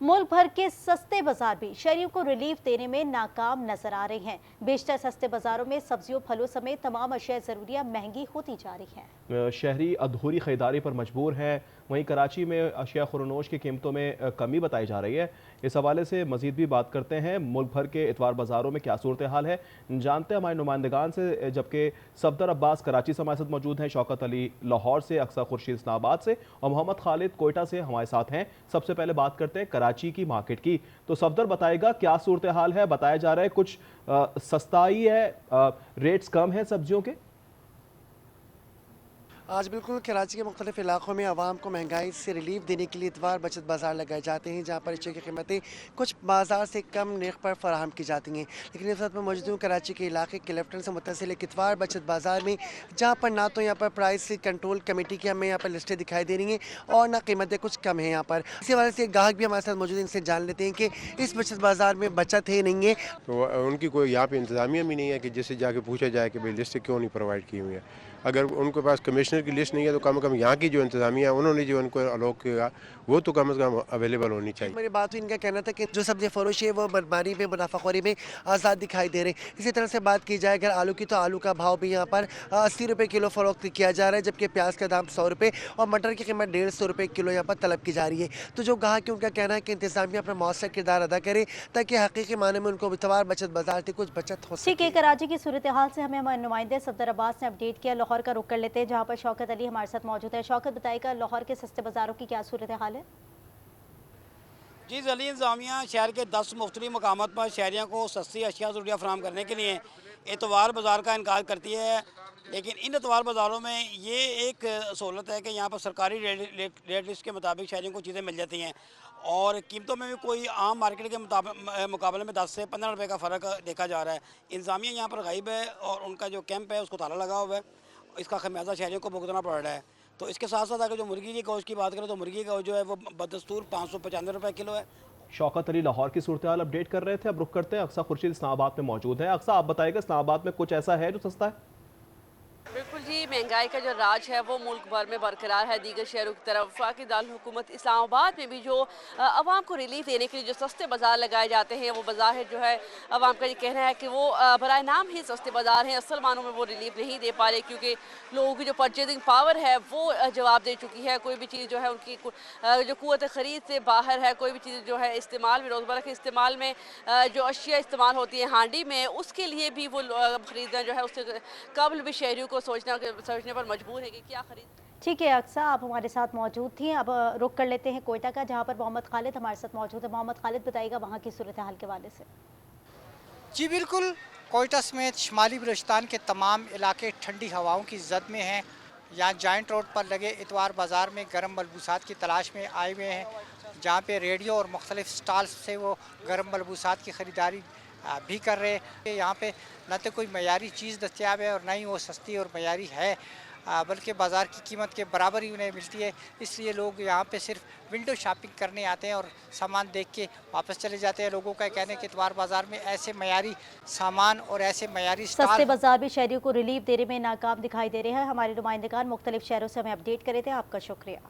मुल्क भर के सस्ते बाजार भी शहरियों को रिलीफ देने में नाकाम नजर आ रहे हैं। बेशतर सस्ते बाजारों में सब्जियों फलों समेत तमाम अशिया ज़रूरियाँ महंगी होती जा रही हैं। शहरी अधूरी खरीदारी पर मजबूर हैं। वहीं कराची में अशिया खुरनोश की कीमतों में कमी बताई जा रही है। इस हवाले से मजीद भी बात करते हैं मुल्क भर के इतवार बाजारों में क्या सूरत हाल है, जानते हैं हमारे नुमाइंदगान से। जबकि सफदर अब्बास कराची से हमारे साथ मौजूद हैं, शौकत अली लाहौर से, अक्सर खुर्शीद इस्लामाबाद से और मोहम्मद खालिद कोयटा से हमारे साथ हैं। सबसे पहले बात करते हैं कराची की मार्केट की। तो सफदर बताएगा क्या सूरत हाल है। बताया जा रहा है कुछ सस्ताई है, रेट्स कम है सब्जियों के। आज बिल्कुल कराची के मुख्तलिफ इलाकों में आवाम को महंगाई से रिलीफ देने के लिए इतवार बचत बाज़ार लगाए जाते हैं, जहाँ पर अशिया की कीमतें कुछ बाज़ार से कम नर्ख पर फराहम की जाती हैं। लेकिन इस वक्त मैं मौजूद हूँ कराची के इलाके क्लिफ्टन से मुत्तसिल एक इतवार बचत बाज़ार में, जहाँ पर ना तो यहाँ पर प्राइस कंट्रोल कमेटी की हमें यहाँ पर लिस्टें दिखाई दे रही हैं और ना कीमतें कुछ कम हैं यहाँ पर। इसी वजह से ग्राहक भी हमारे साथ मौजूद हैं, इनसे जान लेते हैं कि इस बचत बाज़ार में बचत है नहीं है। तो उनकी कोई यहाँ पे इंतज़ामिया भी नहीं है कि जिससे जाके पूछा जाए कि भाई लिस्ट क्यों नहीं प्रोवाइड की हुई है। अगर उनके पास कमिश्नर की लिस्ट नहीं है तो कम से कम यहाँ की जो इंतज़ामिया है उन्होंने जो उनको अलॉट किया वो तो कम से कम अवेलेबल होनी चाहिए। मेरी बात हुई, इनका कहना था कि जो सब्जी फरोशी है वो बदमारी में मुनाफाखोरी में आज़ाद दिखाई दे रहे हैं। इसी तरह से बात की जाए अगर आलू की, तो आलू का भाव भी यहाँ पर 80 रुपये किलो फरोख्त किया जा रहा है, जबकि प्याज का दाम 100 रुपये और मटर की कीमत 150 रुपये किलो यहाँ पर तलब की जा रही है। तो जो ग्राहक है उनका कहना है कि इंतजामिया अपना मौसर किरदार अदा करे ताकि हकीकी माने में उनको इतवार बचत बाजार से कुछ बचत हो ठीक है, सके। कराची की सूरत हाल से हमें हमारे नुमाइंदे सफदर अब्बास ने अपडेट किया। लाहौर का रुख कर लेते हैं, जहाँ पर शौकत अली हमारे साथ मौजूद है। शौकत, बताएगा लाहौर के सस्ते बाजारों की क्या सूरत हाल है। जी, ज़िली इंतज़ामिया शहर के 10 मुख्तलिफ मकामात पर शहरियों को सस्ती अशिया ज़रूरियाँ फराहम करने के लिए एतवार बाज़ार का इनकार करती है। लेकिन इन एतवार बाज़ारों में ये एक सहूलत है कि यहाँ पर सरकारी रेट लिस्ट के मुताबिक शहरियों को चीज़ें मिल जाती हैं और कीमतों में भी कोई आम मार्केट के मुकाबले में 10 से 15 रुपये का फ़र्क देखा जा रहा है। इंतज़ामिया यहाँ पर गायब है और उनका जो कैंप है उसको ताला लगा हुआ है। इसका खमियाजा शहरियों को भुगतना पड़ रहा है। तो इसके साथ साथ अगर जो मुर्गी की गोश्त की बात करें तो मुर्गी का जो है वो बदस्तूर 595 रुपये किलो है। शौकत अली लाहौर की सूरत हाल अपडेट कर रहे थे। अब रुक करते हैं, अक्सर खुर्शीद इस्लामाबाद में मौजूद है। अक्सर आप बताइएगा इस्लामाबाद में कुछ ऐसा है जो सस्ता है। बिल्कुल जी, महंगाई का जो राज है वो मुल्क भर में बरकरार है। दीगर शहरों की तरफ वफाकी दारुल-हुकूमत इस्लामाबाद में भी जो आवाम को रिलीफ देने के लिए जो सस्ते बाज़ार लगाए जाते हैं, वो बाज़ार है जो है आवाम का ये कहना है कि वो बराए नाम ही सस्ते बाज़ार हैं, असल मानों में वो रिलीफ नहीं दे पा रहे, क्योंकि लोगों की जो परचेजिंग पावर है वो जवाब दे चुकी है। कोई भी चीज़ जो है उनकी जो कुव्वत ख़रीद से बाहर है। कोई भी चीज़ जो है इस्तेमाल में, रोज़मर्रा के इस्तेमाल में जो अशिया इस्तेमाल होती है हांडी में, उसके लिए भी वो ख़रीदना जो है उससे कबल भी शहरियों को सोचने पर मजबूर है कि क्या खरीद। ठीक है अक्सा, आप हमारे साथ मौजूद थी। अब रुख कर लेते हैं कोयटा का, जहाँ पर मोहम्मद खालिद हमारे साथ मौजूद है। मोहम्मद खालिद, बताइएगा वहाँ की सूरत हाल के हवाले से। जी बिल्कुल, कोयटा समेत शुमाली बलूचिस्तान के तमाम इलाके ठंडी हवाओं की जद में हैं। यहाँ जॉइंट रोड पर लगे इतवार बाज़ार में गर्म मलबूसात की तलाश में आए हुए हैं, जहाँ पे रेडियो और मुख्तलिफ स्टॉल्स से वो गर्म मलबूसात की ख़रीदारी भी कर रहे हैं। यहाँ पे न तो कोई मयारी चीज़ दस्तियाब है और न ही वो सस्ती और मयारी है, बल्कि बाज़ार की कीमत के बराबर ही उन्हें मिलती है। इसलिए लोग यहाँ पे सिर्फ विंडो शॉपिंग करने आते हैं और सामान देख के वापस चले जाते हैं। लोगों का कहना है कि इतवार बाज़ार में ऐसे मयारी सामान और ऐसे मयारी सस्ते बाजार भी शहरियों को रिलीफ देने में नाकाम दिखाई दे रहे हैं। हमारे नुमाइंदगान मुख्तलिफ शहरों से हमें अपडेट करे थे। आपका शुक्रिया।